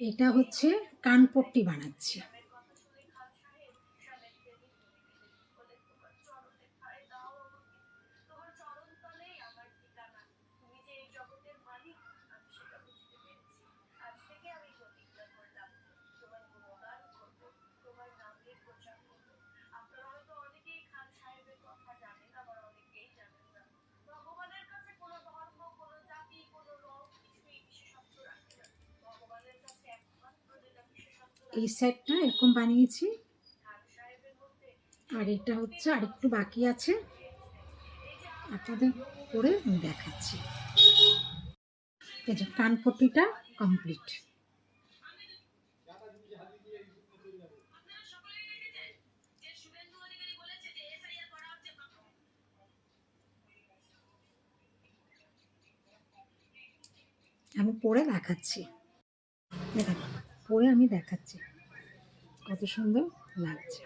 এটা হচ্ছে কানপট্টি বানাচ্ছি। এই সাইডটা এরকম বানিয়েছি, আর এটা হচ্ছে আরেকটু বাকি আছে, আপনাদের করে আমি দেখাচ্ছি। এই যে কানপট্টিটা কমপ্লিট। আমি পরে দেখাচ্ছি, দেখেন পরে আমি দেখাচ্ছি কত সুন্দর লাগছে।